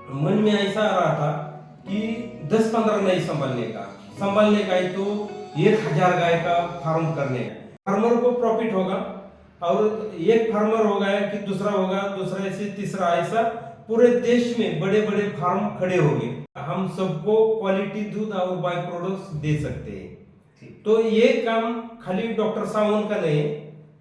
मन में ऐसा आ रहा था कि 10-15 नहीं संभालने का ही तो 1,000 गाय का फार्म करने का। फार्मर को प्रॉफिट होगा और एक फार्मर हो गया कि दूसरा होगा, दूसरा से तीसरा, ऐसा पूरे देश में बड़े बड़े फार्म खड़े होंगे। हम सबको क्वालिटी दूध और बाय प्रोडक्ट्स दे सकते हैं। तो ये काम खाली डॉक्टर सावंत का नहीं,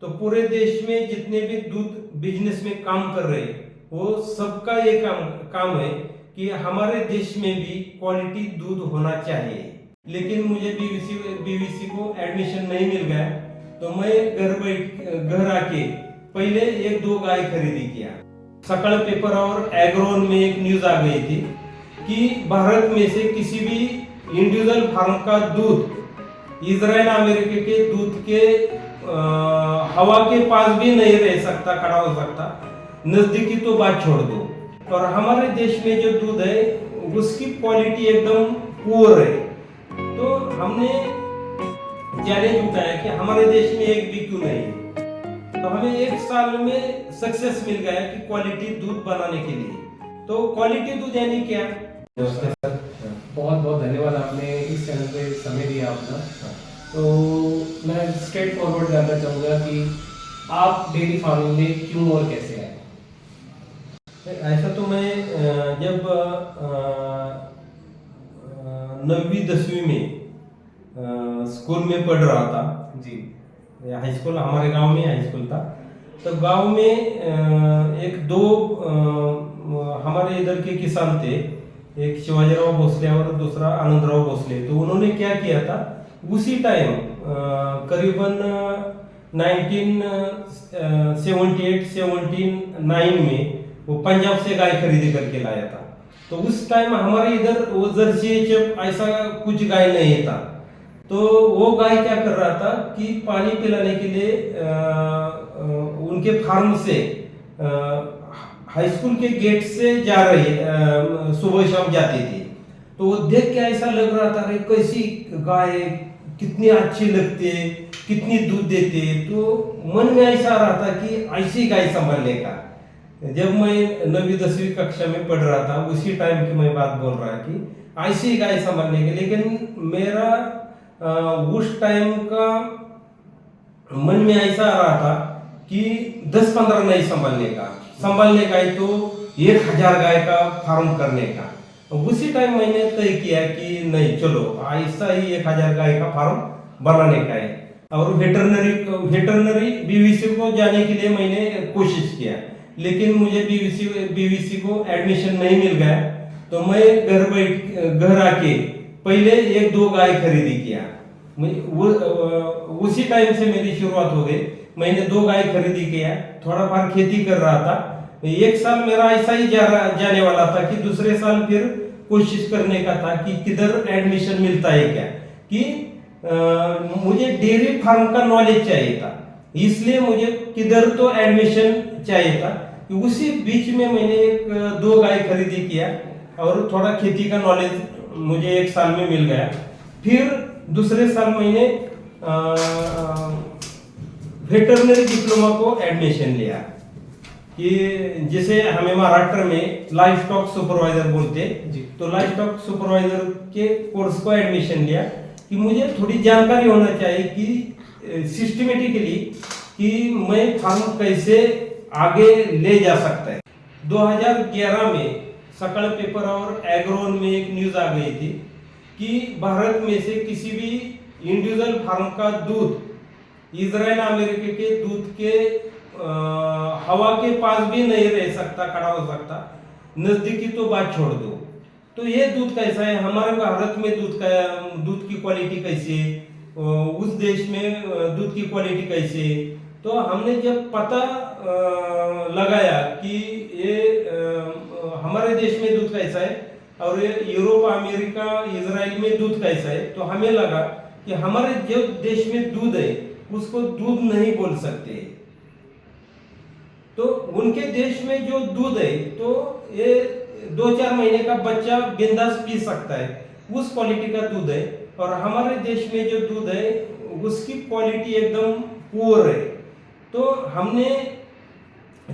तो पूरे देश में जितने भी दूध बिजनेस में काम कर रहे हैं वो सबका ये काम है कि हमारे देश में भी क्वालिटी दूध होना चाहिए। लेकिन मुझे बीवीसी को एडमिशन नहीं मिल गया, तो मैं घर आके पहले 1-2 गाय खरीदी किया। सकाळ पेपर और एग्रोन में एक न्यूज आ गई थी कि भारत में से किसी भी इंडिविजुअल फार्म का दूध इजराइल अमेरिका के दूध के हवा के पास भी नहीं रह सकता, खड़ा हो सकता, नजदीकी तो बात छोड़ दो। और हमारे देश में जो दूध है उसकी क्वालिटी एकदम पुअर है। तो हमने चैलेंज उठाया कि हमारे देश में एक भी क्यों नहीं है। तो हमें 1 साल में सक्सेस मिल गया कि क्वालिटी दूध बनाने के लिए। तो क्वालिटी दूध यानी क्या? नमस्ते सर, बहुत बहुत धन्यवाद, आपने इस चैनल पे समय दिया अपना। तो मैं स्ट्रेट फॉरवर्ड जानना चाहूँगा कि आप डेयरी फार्मिंग में क्यों और कैसे आए? ऐसा तो मैं जब 9वीं-10वीं में स्कूल में पढ़ रहा था जी, हाई स्कूल, हमारे गांव में हाई स्कूल था, तो गांव में एक दो हमारे इधर के किसान थे, एक शिवाजीराव भोसले और दूसरा आनंदराव भोसले। तो उन्होंने क्या किया था, उसी टाइम करीबन 1978-79 में वो पंजाब से गाय खरीदी करके लाया था। तो उस टाइम हमारे इधर वो जर्सी एचएफ ऐसा कुछ गाय नहीं था। तो वो गाय क्या कर रहा था कि पानी पिलाने के लिए उनके फार्म से हाई स्कूल के गेट से जा रही सुबह शाम जाती थी। तो वो देख के ऐसा लग रहा था, अरे कैसी गाय, कितनी अच्छी लगती है, कितनी दूध देती है। तो मन में ऐसा आ रहा था कि ऐसी गाय संभालने का। जब मैं 9वीं-10वीं कक्षा में पढ़ रहा था, उसी टाइम की मैं बात बोल रहा कि ऐसी गाय संभालने के, लेकिन मेरा उस टाइम का मन में ऐसा आ रहा था कि 10-15 नहीं संभालने का ही तो 1,000 गाय का फार्म करने का। उसी टाइम मैंने तय किया कि नहीं, चलो ऐसा ही 1,000 गाय का फार्म बनाने का है। और वेटरनरी बीवीसी को जाने के लिए मैंने कोशिश किया, लेकिन मुझे बीवीसी को एडमिशन नहीं मिल गया। तो मैं घर आके पहले 1-2 गाय खरीदी किया। उसी टाइम से मेरी शुरुआत हो गई। मैंने 2 गाय खरीदी किया, थोड़ा फार खेती कर रहा था। 1 साल मेरा ऐसा ही जाने वाला था कि दूसरे साल फिर कोशिश करने का था कि किधर एडमिशन मिलता है क्या, कि मुझे डेयरी फार्म का नॉलेज चाहिए था, इसलिए मुझे किधर तो एडमिशन चाहिए था। उसी बीच में मैंने 2 गाय खरीदी किया और थोड़ा खेती का नॉलेज मुझे 1 साल में मिल गया। फिर दूसरे साल मैंने वेटरनरी डिप्लोमा को एडमिशन लिया, कि जिसे हमें महाराष्ट्र में लाइफ स्टॉक सुपरवाइजर बोलते। तो लाइफ स्टॉक सुपरवाइजर के कोर्स को एडमिशन लिया कि मुझे थोड़ी जानकारी होना चाहिए कि सिस्टमेटिकली कि मैं फार्म कैसे आगे ले जा सकता है। 2011 में सकाळ पेपर और एग्रोन में एक न्यूज आ गई थी कि भारत में से किसी भी इंडिविजुअल फार्म का दूध इजराइल अमेरिका के दूध के हवा के पास भी नहीं रह सकता, खड़ा हो सकता, नजदीकी तो बात छोड़ दो। तो ये दूध कैसा है, हमारे भारत में दूध की क्वालिटी कैसी है, उस देश में दूध की क्वालिटी कैसी है। तो हमने जब पता लगाया कि ये हमारे देश में दूध कैसा है और यूरोप, अमेरिका, इजराइल में दूध कैसा है, तो हमें लगा कि हमारे जो देश में दूध है उसको दूध नहीं बोल सकते। तो उनके देश में जो दूध है तो ये 2-4 महीने का बच्चा बिंदास पी सकता है, उस क्वालिटी का दूध है। और हमारे देश में जो दूध है उसकी क्वालिटी एकदम पुअर है। तो हमने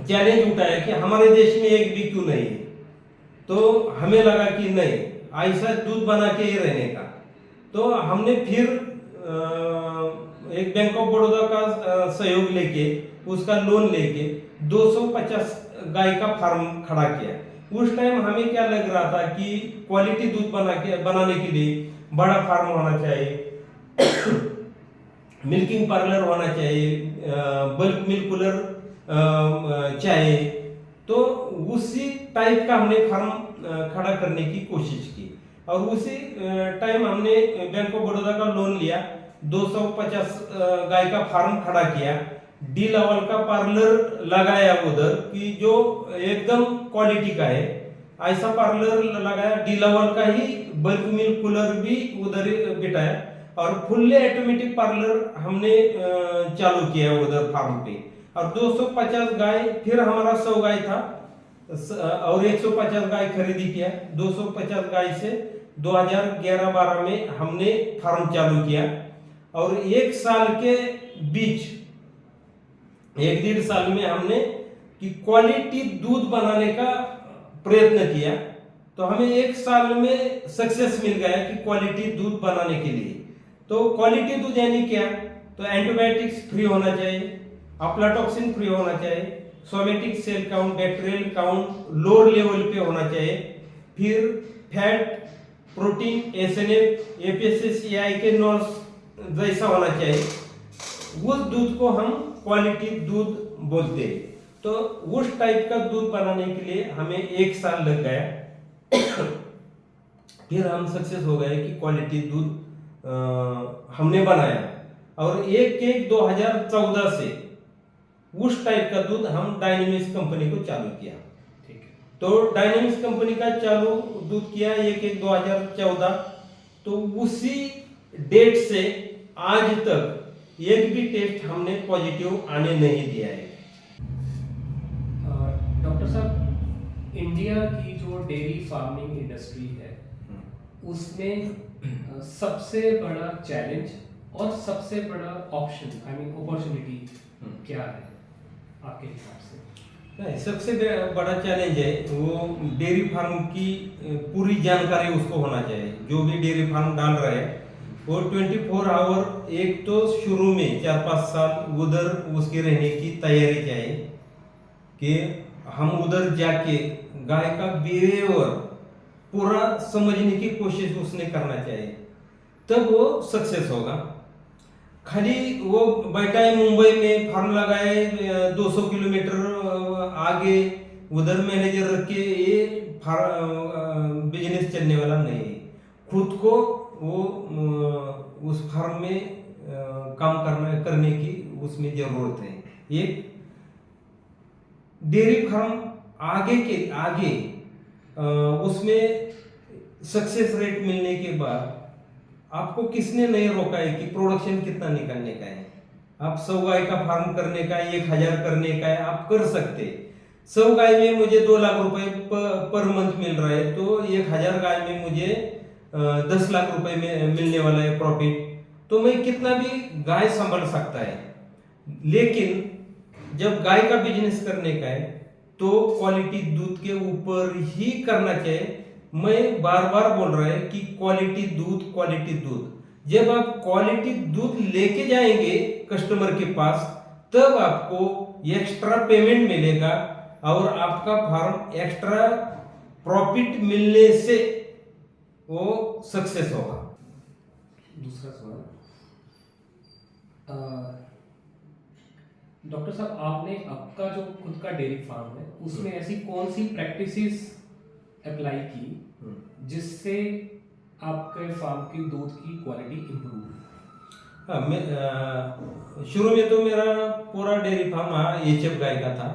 चैलेंज उठाया कि हमारे देश में एक भी क्यों नहीं है। तो हमें लगा कि नहीं, ऐसा दूध बना के ही रहने का। तो हमने फिर एक बैंक ऑफ बड़ौदा का सहयोग लेके, उसका लोन लेके 250 गाय का फार्म खड़ा किया। उस टाइम हमें क्या लग रहा था कि क्वालिटी दूध बनाने के लिए बड़ा फार्म होना चाहिए, मिल्किंग पार्लर होना चाहिए, बल्क मिल्क कूलर चाहिए। तो उसी टाइप का हमने फार्म खड़ा करने की कोशिश की, और उसी टाइम हमने बैंक ऑफ बड़ौदा का लोन लिया, 250 गाय का फार्म खड़ा किया, डी लेवल का पार्लर लगाया उधर कि जो एकदम क्वालिटी का है, ऐसा पार्लर लगाया। डी लेवल का ही बल्क मिल्क कूलर भी उधर बिठाया, और फुल्ली ऑटोमेटिक पार्लर हमने चालू किया उधर फार्म पे। और 250 गाय, फिर हमारा 100 गाय था और 150 गाय खरीदी किया। 250 गाय से 2011-12 में हमने फार्म चालू किया, और एक साल के बीच, 1-1.5 साल में हमने कि क्वालिटी दूध बनाने का प्रयत्न किया। तो हमें 1 साल में सक्सेस मिल गया कि क्वालिटी दूध बनाने के लिए। तो क्वालिटी दूध यानी क्या? तो एंटीबायोटिक्स फ्री होना चाहिए, अफ्लाटॉक्सिन फ्री होना चाहिए, somatic cell count, bacterial count lower level पे होना चाहिए, फिर फैट, प्रोटीन, एसएनएफ, एपीएसएस, एआईके नॉर्म्स जैसा होना चाहिए। उस दूध को हम क्वालिटी दूध बोलते हैं। तो उस टाइप का दूध बनाने के लिए हमें 1 साल लग गया। फिर हम सक्सेस हो गए कि क्वालिटी दूध हमने बनाया, और 1/1/2014 से उस टाइप का दूध हम डायनेमिक्स कंपनी को चालू किया। ठीक है। तो डायनेमिक्स कंपनी का चालू दूध किया 1/1/2014। तो उसी डेट से आज तक एक भी टेस्ट हमने पॉजिटिव आने नहीं दिया है। डॉक्टर साहब, इंडिया की जो डेयरी फार्मिंग इंडस्ट्री है उसमें सबसे बड़ा चैलेंज और सबसे बड़ा ऑप्शन, आई मीन अपॉर्चुनिटी क्या है आपके हिसाब से? नहीं, सबसे बड़ा चैलेंज है वो डेयरी फार्म की पूरी जानकारी उसको होना चाहिए। जो भी डेयरी फार्म डाल रहा है वो 24 आवर, एक तो शुरू में 4-5 साल उधर उसके रहने की तैयारी चाहिए कि हम उधर जाके गाय का बिहेवियर पूरा समझने की कोशिश उसने करना चाहिए, तब वो सक्सेस होगा। खाली वो बैठा है मुंबई में, फार्म लगाए 200 किलोमीटर आगे, उधर मैनेजर रख के, ये बिजनेस चलने वाला नहीं है। खुद को वो उस फार्म में काम करने की उसमें जरूरत है। एक डेयरी फार्म आगे उसमें सक्सेस रेट मिलने के बाद आपको किसने नहीं रोका है कि प्रोडक्शन कितना निकालने का है। आप 100 गाय का फार्म करने का, 1000 करने का है, आप कर सकते। 100 गाय में मुझे 2 लाख रुपए पर मंथ मिल रहा है, तो 1000 गाय में मुझे 10 लाख रुपए में मिलने वाला है प्रॉफिट। तो मैं कितना भी गाय संभाल सकता है। लेकिन जब गाय का बिजनेस करने का है तो क्वालिटी दूध के ऊपर ही करना चाहिए। मैं बार बार बोल रहा है कि क्वालिटी दूध। जब आप क्वालिटी दूध लेके जाएंगे कस्टमर के पास, तब आपको एक्स्ट्रा पेमेंट मिलेगा और आपका फार्म एक्स्ट्रा प्रॉफिट मिलने से वो सक्सेस होगा। दूसरा सवाल, डॉक्टर साहब, आपने आपका जो खुद का डेयरी फार्म है उसमें ऐसी कौन सी प्रैक्टिसेस अप्लाई की जिससे आपके फार्म की दूध की क्वालिटी इंप्रूव? हाँ, मैं शुरू में तो मेरा पूरा डेयरी फार्म एचएफ गाय का था,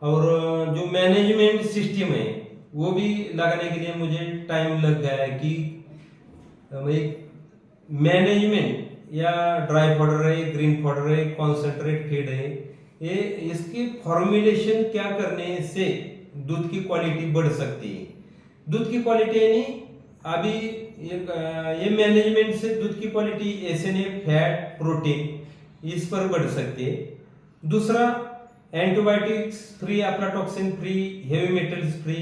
और जो मैनेजमेंट सिस्टम है वो भी लगाने के लिए मुझे टाइम लग गया है कि मैनेजमेंट, या ड्राई फॉडर है, ग्रीन फॉडर है, कॉन्सेंट्रेट फीड है, ये इसकी फॉर्मुलेशन क्या करने से दूध की क्वालिटी बढ़ सकती है। दूध की क्वालिटी यानी अभी ये मैनेजमेंट से दूध की क्वालिटी एसएनएफ, फैट, प्रोटीन इस पर बढ़ सकती है। दूसरा, antibiotics free, aflatoxin free, heavy metals free,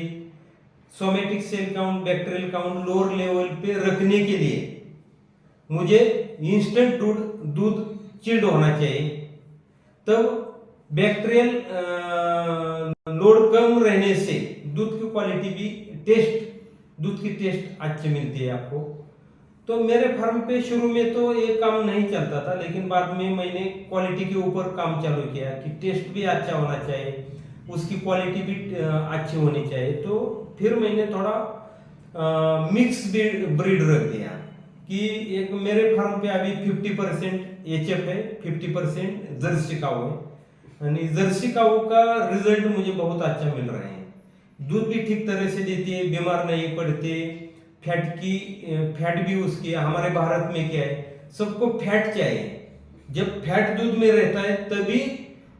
somatic cell count, bacterial count lower level पे रखने के लिए मुझे इंस्टेंट दूध दूध चिल्ड होना चाहिए। तब बैक्टीरियल लोड कम रहने से दूध की क्वालिटी भी दूध की टेस्ट अच्छी मिलती है आपको। तो मेरे फार्म पे शुरू में तो ये काम नहीं चलता था, लेकिन बाद में मैंने क्वालिटी के ऊपर काम चालू किया कि टेस्ट भी अच्छा होना चाहिए, उसकी क्वालिटी भी अच्छी होनी चाहिए। तो फिर मैंने थोड़ा मिक्स ब्रीड रख दिया कि एक मेरे फार्म पे अभी 50% एचएफ है, 50% जर्सी काऊ है। आणि जर्सी काऊ का रिजल्ट मुझे बहुत अच्छा मिल रहा है। दूध भी ठीक तरह से देती है, बीमार नहीं पड़ते। फैट भी उसकी, हमारे भारत में क्या है, सबको फैट चाहिए। जब फैट दूध में रहता है तभी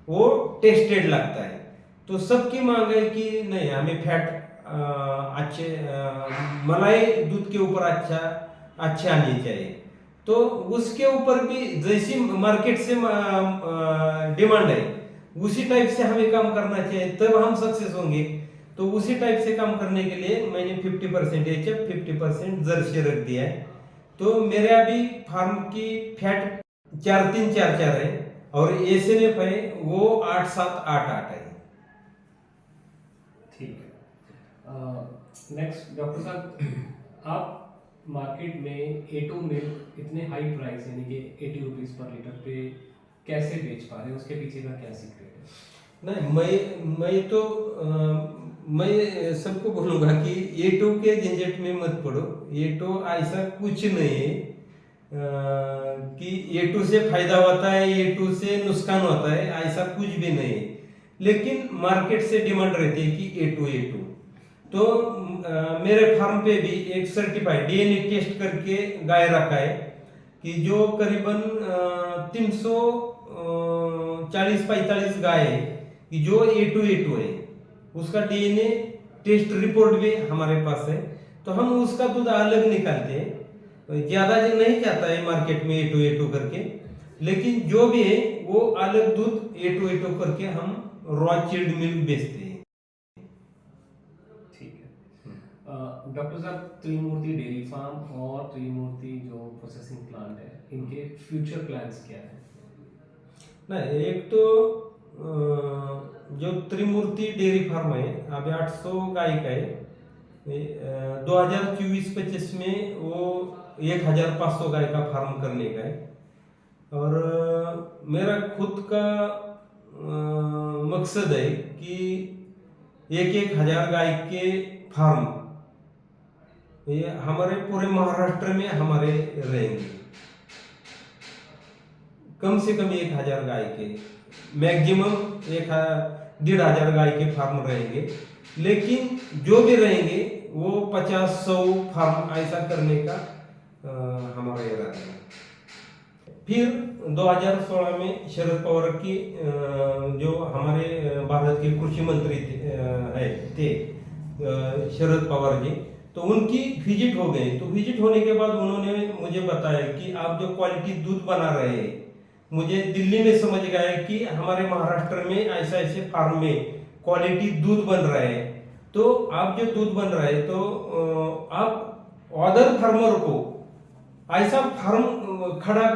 वो टेस्टेड लगता है। तो सबकी मांग है कि नहीं, हमें फैट अच्छे मलाई दूध के ऊपर अच्छे आनी चाहिए। तो उसके ऊपर भी जैसी मार्केट से डिमांड है उसी टाइप से हमें काम करना चाहिए, तब हम सक्सेस होंगे। तो उसी टाइप से काम करने के लिए मैंने 50% एचएफ 50% जर्सी रख दिया है। तो मेरे अभी फार्म की फैट 4-3-4-4 है और एसएनएफ है वो 8-7-8-8 है। ठीक है। नेक्स्ट डॉक्टर साहब, आप मार्केट में A2 मिल्क इतने हाई प्राइस यानी कि 80 रुपीज़ पर लीटर पे कैसे बेच पा रहे हैं, उसके पीछे का क्या सीक्रेट है? नहीं, मैं सबको बोलूंगा कि A2 के झंझट में मत पड़ो। A2 ऐसा कुछ नहीं है कि A2 से फायदा होता है, A2 से नुकसान होता है, ऐसा कुछ भी नहीं है। लेकिन मार्केट से डिमांड रहती है कि A2 तो मेरे फार्म पे भी एक सर्टिफाइड डीएनए टेस्ट करके गाय रखा है कि जो करीबन 340-45 गाय है कि जो A2 है, उसका डीएनए टेस्ट रिपोर्ट भी हमारे पास है। तो हम उसका दूध अलग निकालते हैं, ज्यादा जो नहीं जाता है मार्केट में A2 करके, लेकिन जो भी है वो अलग दूध A2 करके हम रॉ चिल्ड मिल्क बेचते हैं। डॉक्टर साहब, त्रिमूर्ति डेयरी फार्म और त्रिमूर्ति जो प्रोसेसिंग प्लांट है, इनके फ्यूचर प्लान्स क्या है? नहीं, एक तो जो त्रिमूर्ति डेयरी फार्म है अभी 800 गाय का है। 2024-25 में वो 1500 गाय का फार्म करने का है। और मेरा खुद का मकसद है कि 1,000 गाय के फार्म ये हमारे पूरे महाराष्ट्र में हमारे रहेंगे। कम से कम 1,000 गाय के, मैक्सिमम 1,500 गाय के फार्म रहेंगे। लेकिन जो भी रहेंगे वो 50-100 फार्म ऐसा करने का हमारा इरादा है। फिर 2016 में शरद पवार की जो हमारे भारत के कृषि मंत्री थे शरद पवार जी, तो उनकी विजिट हो गई। तो विजिट होने के बाद उन्होंने मुझे बताया कि आप जो क्वालिटी दूध बना रहे हैं, मुझे दिल्ली में समझ गया कि हमारे महाराष्ट्र में ऐसे फार्म में क्वालिटी दूध बन रहा है। तो आप जो दूध बन रहा है तो आप अदर फार्मर को ऐसा फार्म खड़ा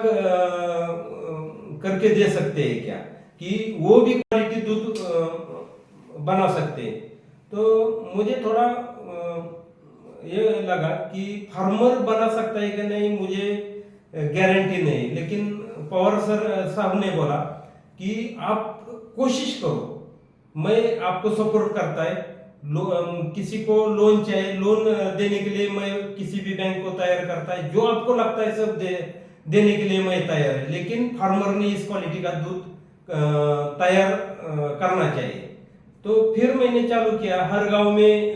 करके दे सकते हैं क्या कि वो भी क्वालिटी दूध बना सकते हैं। तो मुझे थोड़ा ये लगा कि फार्मर बना सकता है कि नहीं, मुझे गारंटी नहीं। लेकिन पवार साहब ने बोला कि आप कोशिश करो, मैं आपको सपोर्ट करता है। किसी को लोन चाहिए, लोन देने के लिए मैं किसी भी बैंक को तैयार करता है, जो आपको लगता है सब देने के लिए मैं तैयार है। लेकिन फार्मर ने इस क्वालिटी का दूध तैयार करना चाहिए। तो फिर मैंने चालू किया, हर गांव में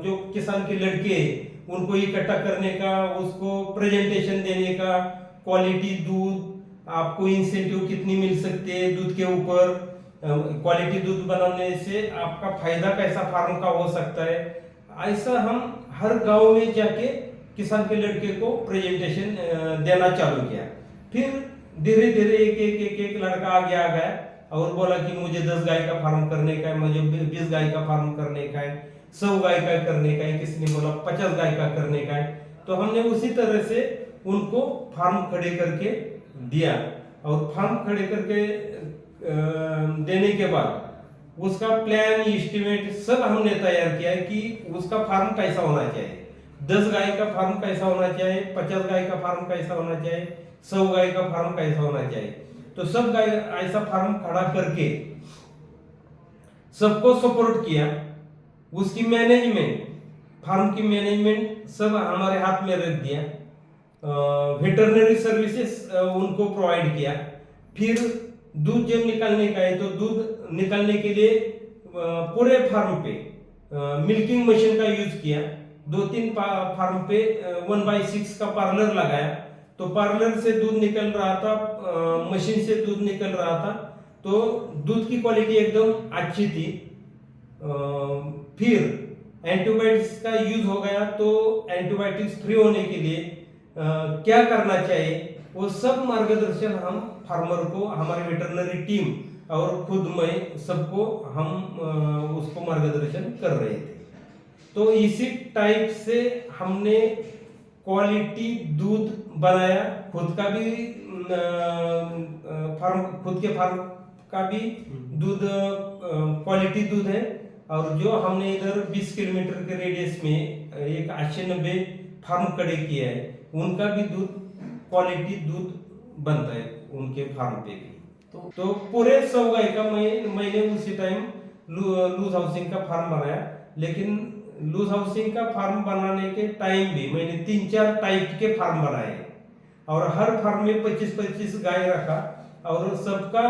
जो किसान के लड़के उनको इकट्ठा करने का, उसको प्रेजेंटेशन देने का, क्वालिटी दूध आपको इंसेंटिव कितनी मिल सकती है दूध के ऊपर, क्वालिटी दूध बनाने से आपका फायदा कैसा फार्म का हो सकता है। ऐसा हम हर गांव में जाके किसान के लड़के को प्रेजेंटेशन देना चालू किया। फिर धीरे धीरे एक लड़का आगे आ गया और बोला कि मुझे 10 गाय का फार्म करने का है, मुझे 20 गाय का फार्म करने का है, 100 गाय का करने का है, किसी ने बोला 50 गाय का करने का है। तो हमने उसी तरह से उनको फार्म खड़े करके दिया, और फार्म खड़े करके देने के बाद उसका प्लान एस्टिमेट सब हमने तैयार किया है कि उसका फार्म कैसा होना चाहिए, 10 गाय का फार्म कैसा होना चाहिए, 50 गाय का फार्म कैसा होना चाहिए, 100 गाय का फार्म कैसा होना चाहिए। तो सब गाय ऐसा फार्म खड़ा करके सबको सपोर्ट किया। उसकी मैनेजमेंट, फार्म की मैनेजमेंट सब हमारे हाथ में रख दिया। वेटरनरी सर्विसेज उनको प्रोवाइड किया। फिर दूध जब निकालने का है तो दूध निकालने के लिए पूरे फार्म पे मिल्किंग मशीन का यूज किया। 2-3 फार्म पे 1/6 का पार्लर लगाया, तो पार्लर से दूध निकल रहा था, मशीन से दूध निकल रहा था, तो दूध की क्वालिटी एकदम अच्छी थी। फिर एंटीबायोटिक्स का यूज हो गया, तो एंटीबायोटिक्स फ्री होने के लिए क्या करना चाहिए, वो सब मार्गदर्शन हम फार्मर को, हमारी वेटरनरी टीम और खुद मैं सबको हम उसको मार्गदर्शन कर रहे थे। तो इसी टाइप से हमने क्वालिटी दूध बनाया। खुद का भी फार्म, खुद के फार्म का भी दूध क्वालिटी दूध है, और जो हमने इधर 20 किलोमीटर के रेडियस में एक 80-90 फार्म खड़े किए हैं, उनका भी दूध क्वालिटी दूध बनता है उनके फार्म पे भी। तो पूरे 100 गाय का मैंने उसी टाइम लूज हाउसिंग का फार्म बनाया। लेकिन लूज हाउसिंग का फार्म बनाने के टाइम भी मैंने 3-4 टाइप के फार्म बनाए, और हर फार्म में 25-25 गाय रखा, और सबका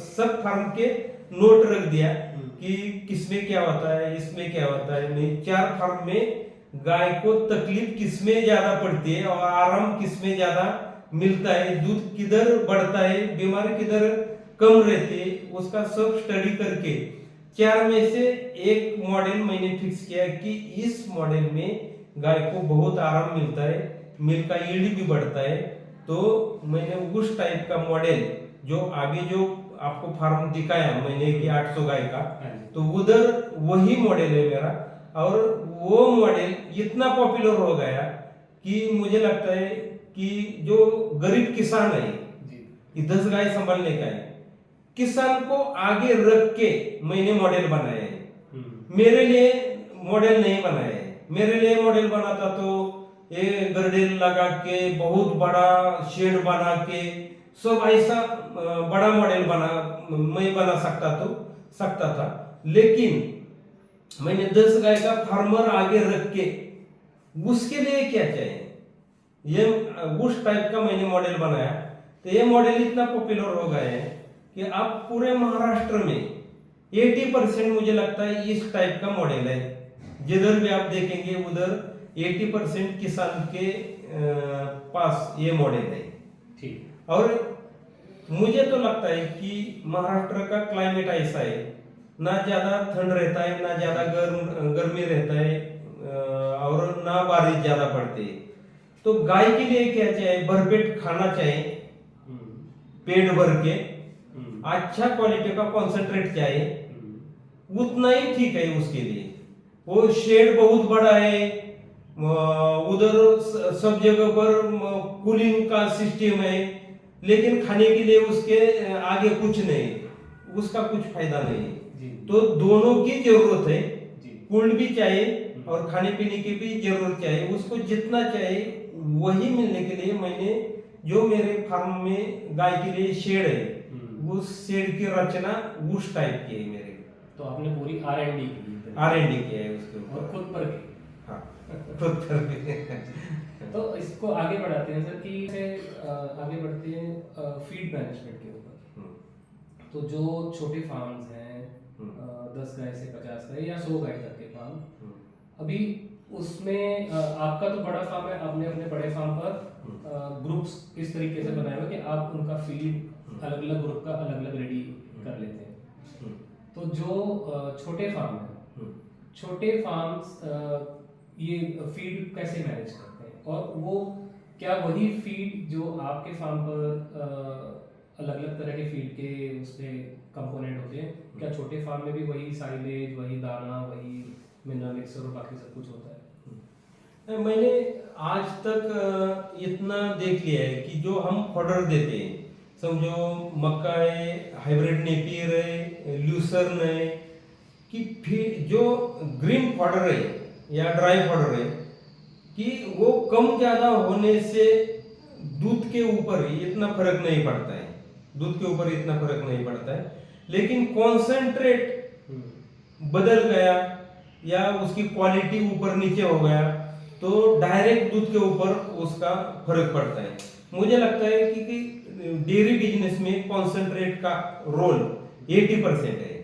सब फार्म के नोट रख दिया कि किसमें क्या होता है, इसमें क्या होता है। मैं 4 फार्म में गाय को तकलीफ किसमें ज्यादा पड़ती है और आराम किसमें ज्यादा मिलता है, दूध किधर बढ़ता है, बीमारी किधर कम रहती है, उसका सब स्टडी करके 4 में से एक मॉडल मैंने फिक्स किया कि इस मॉडल में गाय को बहुत आराम मिलता है, मिल्क का यील्ड भी बढ़ता है। तो मैंने उस टाइप का मॉडल, जो अभी जो आपको फार्म दिखाया मैंने कि 800 गाय का, तो उधर वही मॉडल है मेरा। और वो मॉडल इतना पॉपुलर हो गया कि मुझे लगता है कि जो गरीब किसान है, ये 10 गाय संभालने का है, किसान को आगे रख के मैंने मॉडल बनाए हैं। मेरे लिए मॉडल नहीं बनाए। मेरे लिए मॉडल बनाता तो ये गर्डेल लगा के बहुत बड़ा शेड बना के सब ऐसा बड़ा मॉडल मैं बना सकता था। लेकिन मैंने 10 गाय का फार्मर आगे रख के उसके लिए क्या चाहिए, ये उस टाइप का मैंने मॉडल बनाया। तो ये मॉडल इतना पॉपुलर हो गया है कि अब पूरे महाराष्ट्र में 80% मुझे लगता है इस टाइप का मॉडल है। जिधर भी आप देखेंगे उधर 80% किसान के पास ये मॉडल है। ठीक। और मुझे तो लगता है कि महाराष्ट्र का क्लाइमेट ऐसा है, ना ज्यादा ठंड रहता है, ना ज्यादा गर्मी रहता है, और ना बारिश ज्यादा पड़ती है। तो गाय के लिए क्या चाहिए, भरपेट खाना चाहिए, पेट भर के, अच्छा क्वालिटी का कॉन्सेंट्रेट चाहिए, उतना ही ठीक है उसके लिए। वो शेड बहुत बड़ा है, उधर सब जगह पर कूलिंग का सिस्टम है, लेकिन खाने के लिए उसके आगे कुछ नहीं, उसका कुछ फायदा नहीं। तो दोनों की जरूरत है, कूल्ड भी चाहिए और खाने पीने की भी जरूरत चाहिए। उसको जितना चाहिए वही मिलने के लिए मैंने जो मेरे फार्म में गाय के लिए शेड है, उस शेड की रचना उस टाइप की है मेरे। तो आपने पूरी R&D की किया है उसके ऊपर, और खुद पर की। हाँ, खुद पर। तो इसको आगे बढ़ाते हैं सर, कि आगे बढ़ते हैं फीड मैनेजमेंट के ऊपर। तो जो छोटे फार्म्स हैं, 10 गाय से 50 गाय या 100 गाय तक के फार्म, अभी उसमें आपका तो बड़ा फार्म है, आपने अपने बड़े फार्म पर ग्रुप्स इस तरीके से बनाए हुए कि आप उनका फीड अलग अलग ग्रुप का अलग अलग रेडी कर लेते हैं। तो जो छोटे फार्म है, छोटे फार्म्स ये फीड कैसे मैनेज करते हैं, और वो क्या वही फीड जो आपके फार्म पर अलग अलग तरह के फीड के उसमें कंपोनेंट होते हैं, क्या छोटे फार्म में भी वही साइलेज, वही दाना, वही मिनरल मिक्सर और बाकी सब कुछ होता है? मैंने आज तक इतना देख लिया है कि जो हम फॉडर देते हैं, समझो मक्का है, हाइब्रिड नेपियर है, ल्यूसर्न है, कि फिर जो ग्रीन फॉडर है या ड्राई फॉडर है, कि वो कम ज्यादा होने से दूध के ऊपर इतना फर्क नहीं पड़ता है, दूध के ऊपर इतना फर्क नहीं पड़ता है। लेकिन कॉन्सेंट्रेट बदल गया या उसकी क्वालिटी ऊपर नीचे हो गया तो डायरेक्ट दूध के ऊपर उसका फर्क पड़ता है। मुझे लगता है कि डेयरी बिजनेस में कॉन्सेंट्रेट का रोल 80% है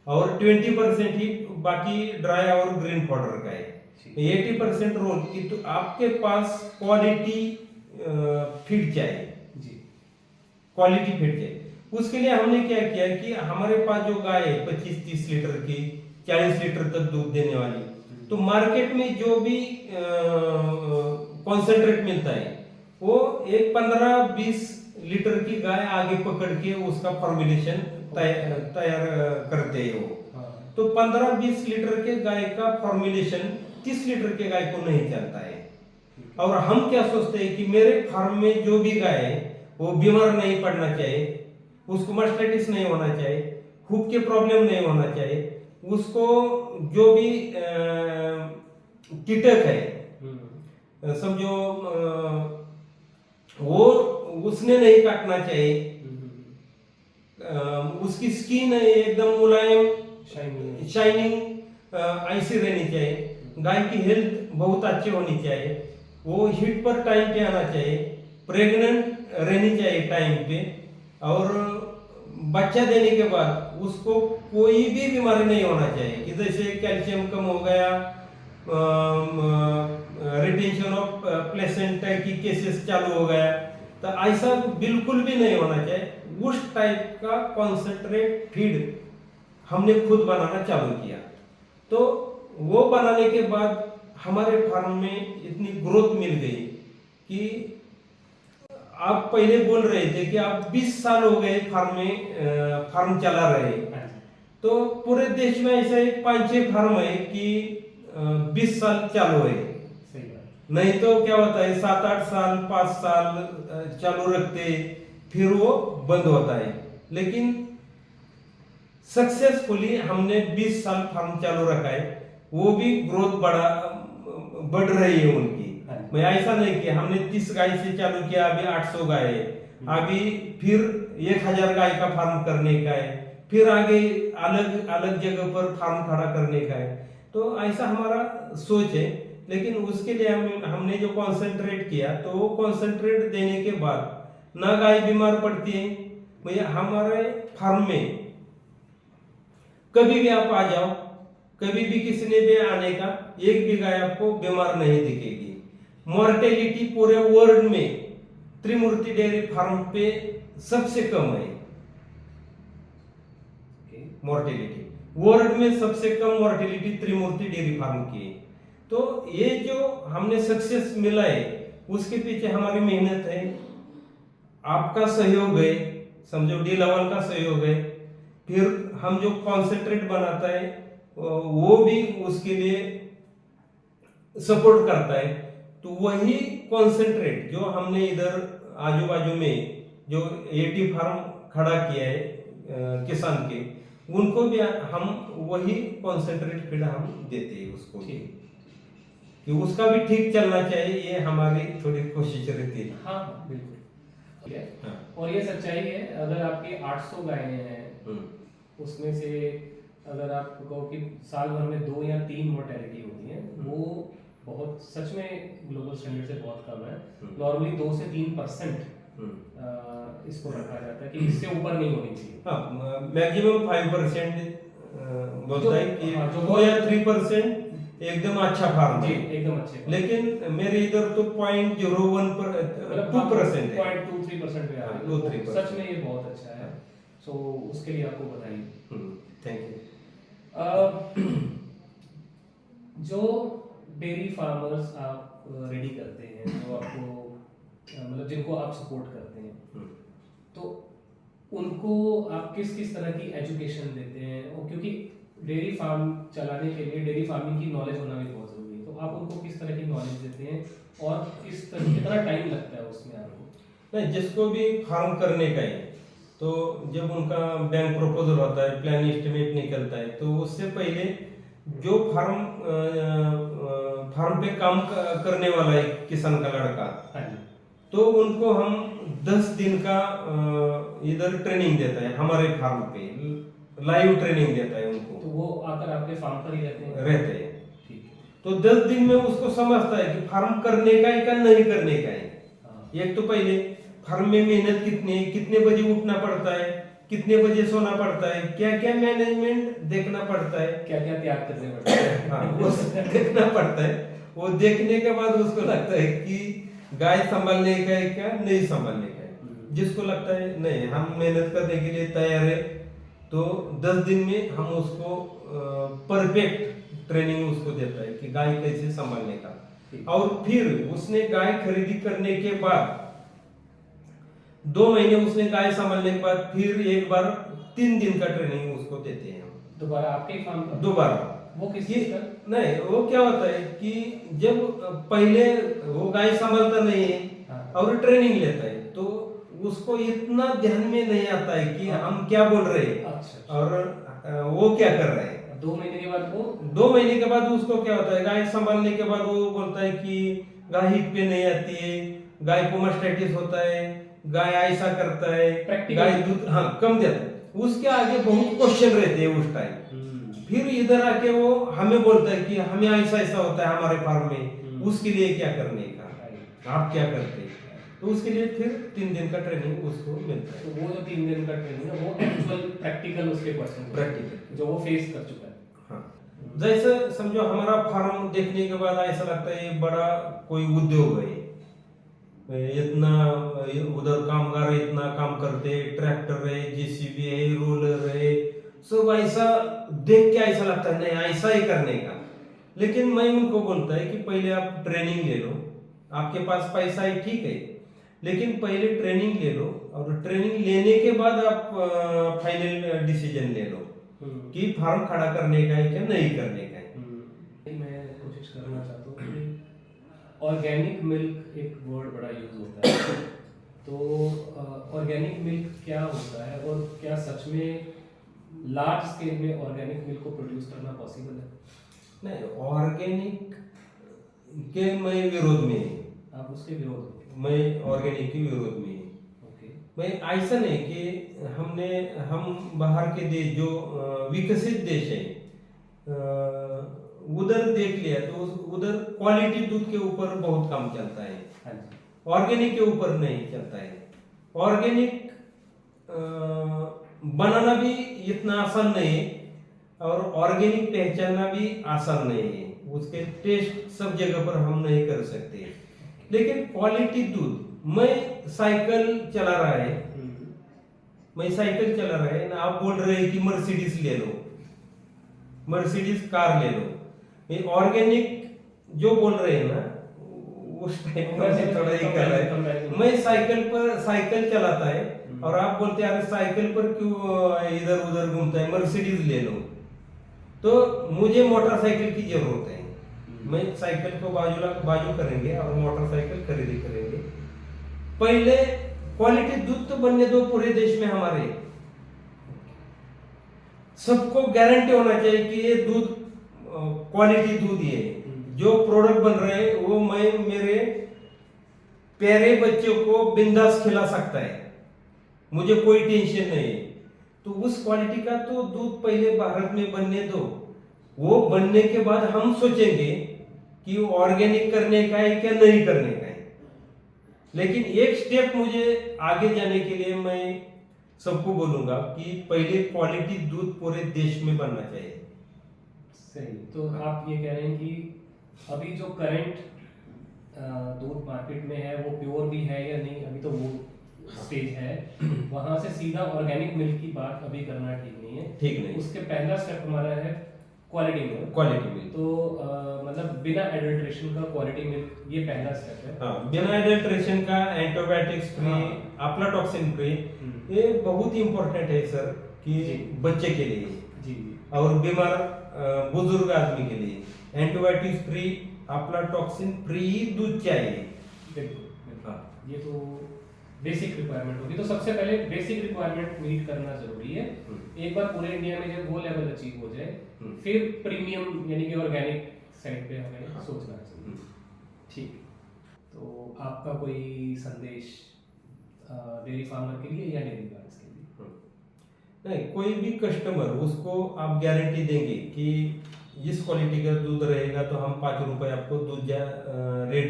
और 20% ही बाकी ड्राई और ग्रीन पाउडर का है। 80% रोल कि तो आपके पास क्वालिटी फीड चाहिए जी। क्वालिटी फीड चाहिए। उसके लिए हमने क्या किया कि हमारे पास जो गाय है 25-30 लीटर की, 40 लीटर तक दूध देने वाली, तो मार्केट में जो भी कॉन्सेंट्रेट मिलता है वो एक 15-20 लीटर की गाय आगे पकड़ के उसका फॉर्मुलेशन तैयार करते हैं वो। तो 15-20 लीटर के गाय का फॉर्मुलेशन 30 लीटर के गाय को नहीं चलता है। और हम क्या सोचते हैं कि मेरे फार्म में जो भी गाय है वो बीमार नहीं पड़ना चाहिए, उसको मास्टाइटिस नहीं होना चाहिए, हुक के प्रॉब्लम नहीं होना चाहिए, उसको जो भी कीटक है समझो वो उसने नहीं काटना चाहिए, उसकी स्किन एकदम मुलायम शाइनिंग ऐसी रहनी चाहिए, गाय की हेल्थ बहुत अच्छी होनी चाहिए, वो हीट पर टाइम पे आना चाहिए, प्रेग्नेंट रहनी चाहिए टाइम पे, और बच्चा देने के बाद उसको कोई भी बीमारी नहीं होना चाहिए कि जैसे कैल्शियम कम हो गया, रिटेंशन ऑफ प्लेसेंटा की केसेस चालू हो गया, तो ऐसा बिल्कुल भी नहीं होना चाहिए। उस टाइप का कॉन्सेंट्रेट फीड हमने खुद बनाना चालू किया। तो वो बनाने के बाद हमारे फार्म में इतनी ग्रोथ मिल गई कि आप पहले बोल रहे थे कि आप 20 साल हो गए फार्म चला रहे हैं, तो पूरे देश में ऐसा एक 5-6 फार्म है कि 20 साल चालू है। नहीं तो क्या होता है 7-8 साल 5 साल चालू रखते फिर वो बंद होता है। लेकिन सक्सेसफुली हमने 20 साल फार्म चालू रखा है, वो भी ग्रोथ बढ़ रही है उनकी। मैं ऐसा नहीं कि हमने 30 गाय से चालू किया, अभी 800 गाय है, अभी फिर 1000 गाय का फार्म करने का है, फिर आगे अलग अलग जगह पर फार्म खड़ा करने का है। तो ऐसा हमारा सोच है। लेकिन उसके लिए हमने जो कॉन्सेंट्रेट किया, तो वो कॉन्सेंट्रेट देने के बाद ना गाय बीमार पड़ती है। भैया हमारे फार्म में कभी भी आप आ जाओ, कभी भी किसी ने भी आने का, एक भी गाय आपको बीमार नहीं दिखेगी। मॉर्टेलिटी पूरे वर्ल्ड में त्रिमूर्ति डेयरी फार्म पे सबसे कम है। मॉर्टेलिटी वर्ल्ड में सबसे कम मॉर्टेलिटी त्रिमूर्ति डेयरी फार्म की है। तो ये जो हमने सक्सेस मिला है उसके पीछे हमारी मेहनत है, आपका सहयोग है, समझो डी लेवल का सहयोग है, फिर हम जो कॉन्सेंट्रेट बनाता है वो भी उसके लिए सपोर्ट करता है। तो वही कॉन्सेंट्रेट जो हमने इधर आजू बाजू में जो 80 फार्म खड़ा किया है किसान के, उनको भी हम वही कॉन्सेंट्रेट फीड हम देते हैं उसको भी, कि उसका भी ठीक चलना चाहिए, ये हमारी थोड़ी कोशिश रहती है। हाँ बिल्कुल। हाँ। और ये सच्चाई है, अगर आपके 800 गायें हैं उसमें से अगर आप कहो कि साल भर में 2 या 3 मोर्टेलिटी होती है, वो बहुत सच में ग्लोबल स्टैंडर्ड से बहुत कम है। नॉर्मली 2 से 3% इसको रखा जाता है कि इससे ऊपर नहीं होनी चाहिए। हाँ, मैक्सिमम 5% बोलता है कि 2 या 3% एकदम अच्छा फार्म है, एकदम अच्छे। लेकिन मेरे इधर तो 0.01 पर 2% है, 2-3% पे आ रही है। 2-3% सच में ये बहुत अच्छा है। सो उसके लिए आपको बधाई। Thank you. जो डेयरी फार्मर्स आप रेडी करते हैं, जो आपको मतलब जिनको आप सपोर्ट करते हैं, तो उनको आप किस किस तरह की एजुकेशन देते हैं? और क्योंकि डेयरी फार्म चलाने के लिए डेयरी फार्मिंग की नॉलेज होना भी बहुत ज़रूरी है, तो आप उनको किस तरह की नॉलेज देते हैं और इस तरह कितना टाइम लगता है उसमें आपको? नहीं, जिसको भी फार्म करने का है तो जब उनका बैंक प्रपोजल होता है, प्लान एस्टिमेट निकलता है, तो उससे पहले जो फार्म पे काम करने वाला है किसान का लड़का, हाँ जी। तो उनको हम 10 दिन का इधर ट्रेनिंग देता है हमारे फार्म पे, लाइव ट्रेनिंग देता है उनको, तो वो आकर आपके फार्म पर ही रहते हैं? रहते हैं। ठीक है। तो 10 दिन में उसको समझता है कि फार्म करने का है का नहीं करने का है। हाँ। एक तो पहले फार्म में मेहनत कितनी है, कितने बजे उठना पड़ता है, कितने बजे सोना पड़ता है, क्या क्या मैनेजमेंट देखना पड़ता है, क्या क्या त्याग करने पड़ते हैं? हाँ वो सब देखना पड़ता है। वो देखने के बाद उसको लगता है कि गाय संभालने का है क्या नहीं संभालने का है। जिसको लगता है नहीं हम मेहनत करने के लिए तैयार है, तो 10 दिन में हम उसको परफेक्ट ट्रेनिंग उसको देता है कि गाय कैसे संभालने का। और फिर उसने गाय खरीदी करने के बाद 2 महीने उसने गाय संभालने के बाद फिर एक बार 3 दिन का ट्रेनिंग उसको देते हैं हम। दोबारा आपके ही फार्म पर? दोबारा। वो किस ये चीज़ का? नहीं, वो क्या होता है कि जब पहले वो गाय संभालता नहीं है हाँ। और ट्रेनिंग लेता है, तो उसको इतना ध्यान में नहीं आता है कि हाँ। हम क्या बोल रहे हैं अच्छा। और वो क्या कर रहे हैं। 2 महीने के बाद वो 2 महीने के बाद उसको क्या होता है, गाय संभालने के बाद वो बोलता है कि गाय हिट पे नहीं आती है, गाय को मास्टाइटिस होता है, गाय ऐसा करता है, Practical। गाय दूध हाँ कम देता है। उसके आगे बहुत क्वेश्चन रहते हैं उस टाइम। फिर इधर आके वो हमें बोलता है कि हमें ऐसा ऐसा होता है हमारे फार्म में, उसके लिए क्या करने का, आप क्या करते हैं। तो उसके लिए फिर 3 दिन का ट्रेनिंग उसको मिलता है। तो वो जो 3 दिन का ट्रेनिंग है वो एक्चुअल प्रैक्टिकल उसके पर्सन प्रैक्टिकल जो वो फेस कर चुका है। हाँ, जैसे समझो हमारा फार्म देखने के बाद ऐसा लगता है ये बड़ा कोई उद्योग है, इतना उधर कामगार इतना काम करते, ट्रैक्टर है, जेसीबी है, रोलर है, सब ऐसा देख के ऐसा लगता है नहीं ऐसा ही करने का। लेकिन मैं उनको बोलता है कि पहले आप ट्रेनिंग ले लो, आपके पास पैसा है ठीक है, लेकिन पहले ट्रेनिंग ले लो और ट्रेनिंग लेने के बाद आप फाइनल डिसीजन ले लो कि फार्म खड़ा करने का है क्या नहीं करने का है। मैं कोशिश करना चाहता हूँ कि ऑर्गेनिक मिल्क एक वर्ड बड़ा यूज होता है, तो ऑर्गेनिक मिल्क क्या होता है और क्या सच में लार्ज स्केल में ऑर्गेनिक मिल्क को प्रोड्यूस करना पॉसिबल है? नहीं, ऑर्गेनिक के मैं विरोध में हूँ। आप उसके विरोध में? मैं ऑर्गेनिक के विरोध में हूँ। ओके। मैं ऐसा नहीं कि हम बाहर के देश जो विकसित देश है उधर देख लिया तो उधर क्वालिटी दूध के ऊपर बहुत कम चलता है। हाँ जी। ऑर्गेनिक के ऊपर नहीं चलता है। ऑर्गेनिक बनाना भी इतना आसान नहीं है और ऑर्गेनिक पहचानना भी आसान नहीं है। उसके टेस्ट सब जगह पर हम नहीं कर सकते, लेकिन क्वालिटी दूध मैं साइकिल चला रहा है, मैं साइकिल चला रहा है ना, आप बोल रहे हैं कि मर्सिडीज ले लो, मर्सिडीज कार ले लो, ये ऑर्गेनिक जो बोल रहे हैं ना उस टाइप का मैं थोड़ा ही कर रहा है। मैं साइकिल चलाता है और आप बोलते हैं अरे साइकिल पर क्यों इधर उधर घूमता है, मर्सिडीज ले लो। तो मुझे मोटरसाइकिल की जरूरत है, मैं साइकिल को बाजू करेंगे और मोटरसाइकिल खरीदी करेंगे। पहले क्वालिटी दूध तो बनने दो पूरे देश में, हमारे सबको गारंटी होना चाहिए कि ये दूध क्वालिटी दूध है, जो प्रोडक्ट बन रहे हैं वो मैं मेरे प्यारे बच्चों को बिंदास खिला सकता है, मुझे कोई टेंशन नहीं है। तो उस क्वालिटी का तो दूध पहले भारत में बनने दो, वो बनने के बाद हम सोचेंगे कि ऑर्गेनिक करने का है क्या नहीं करने का है। लेकिन एक स्टेप मुझे आगे जाने के लिए मैं सबको बोलूंगा कि पहले क्वालिटी दूध पूरे देश में बनना चाहिए। सही। तो आप ये कह रहे हैं कि अभी जो करंट दूध मार्केट में है वो प्योर भी है या नहीं, अभी तो वो स्टेज है, वहां से सीधा ऑर्गेनिक मिल्क की बात अभी करना ठीक नहीं है। ठीक नहीं। उसके पहला स्टेप हमारा है क्वालिटी मिल्क। Quality milk. तो मतलब बिना एडल्ट्रेशन का क्वालिटी मिल्क, ये पहला स्टेप है। हाँ, बिना एडल्ट्रेशन का, एंटीबायोटिक्स फ्री, हाँ। अफ्लाटॉक्सिन फ्री, ये बहुत ही इम्पोर्टेंट है सर कि जी। बच्चे के लिए जी जी और बीमार बुजुर्ग आदमी के लिए एंटीबायोटिक्स फ्री, अफ्लाटॉक्सिन फ्री ही दूध चाहिए। बिल्कुल बिल्कुल। हाँ। ये तो बेसिक रिक्वायरमेंट होगी। तो सबसे पहले बेसिक रिक्वायरमेंट मीट करना जरूरी है। एक बार पूरे इंडिया में जब वो लेवल अचीव हो जाए, फिर प्रीमियम यानी कि ऑर्गेनिक साइड पे हमें हाँ। सोचना चाहिए। ठीक है। तो आपका कोई संदेश डेयरी फार्मर के लिए या डेयरी गार्ड्स के लिए? नहीं, कोई भी कस्टमर उसको आप गारंटी देंगे कि इस क्वालिटी का दूध रहेगा तो हम 5 रुपए आपको दूध रेट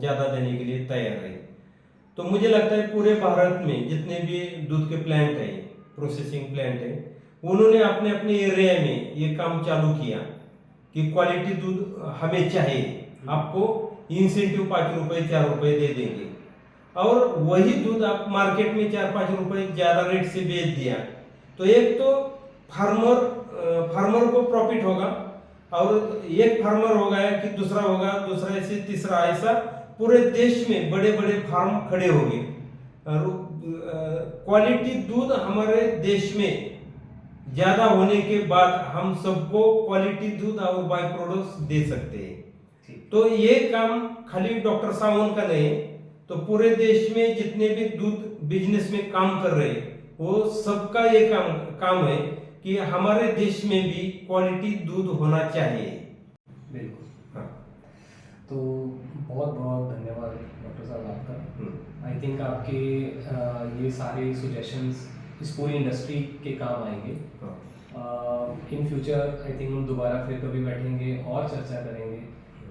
ज़्यादा देने के लिए तैयार है। तो मुझे लगता है पूरे भारत में जितने भी दूध के प्लांट हैं, प्रोसेसिंग प्लांट है, उन्होंने अपने अपने एरिया में ये काम चालू किया कि क्वालिटी दूध हमें चाहिए, आपको इंसेंटिव 5 रुपए 4 रुपए दे देंगे और वही दूध आप मार्केट में 4-5 रुपए ज्यादा रेट से बेच दिया तो एक तो फार्मर को प्रॉफिट होगा और एक फार्मर हो गया कि दूसरा होगा, दूसरा से तीसरा, ऐसा पूरे देश में बड़े बड़े फार्म खड़े होंगे और क्वालिटी दूध हमारे देश में ज्यादा होने के बाद हम सबको क्वालिटी दूध और बाय प्रोडक्ट्स दे सकते हैं। तो ये काम खाली डॉक्टर सावंत का नहीं, तो पूरे देश में जितने भी दूध बिजनेस में काम कर रहे हैं वो सबका ये काम है कि हमारे देश में भी क्वालिटी दूध होना चाहिए। बिल्कुल। हाँ। तो बहुत बहुत धन्यवाद डॉक्टर साहब आपका। आई थिंक आपके ये सारे सुजेशंस इस पूरी इंडस्ट्री के काम आएंगे। इन फ्यूचर आई थिंक हम दोबारा फिर कभी बैठेंगे और चर्चा करेंगे।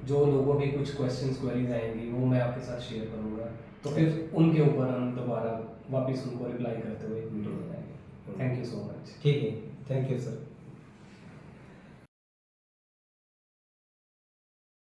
जो लोगों के कुछ क्वेश्चंस क्वेरीज आएंगी वो मैं आपके साथ शेयर करूंगा, तो फिर उनके ऊपर हम दोबारा वापस उनको रिप्लाई करते हुए वीडियो बनाएंगे। Thank you so much. ठीक है, थैंक यू सर।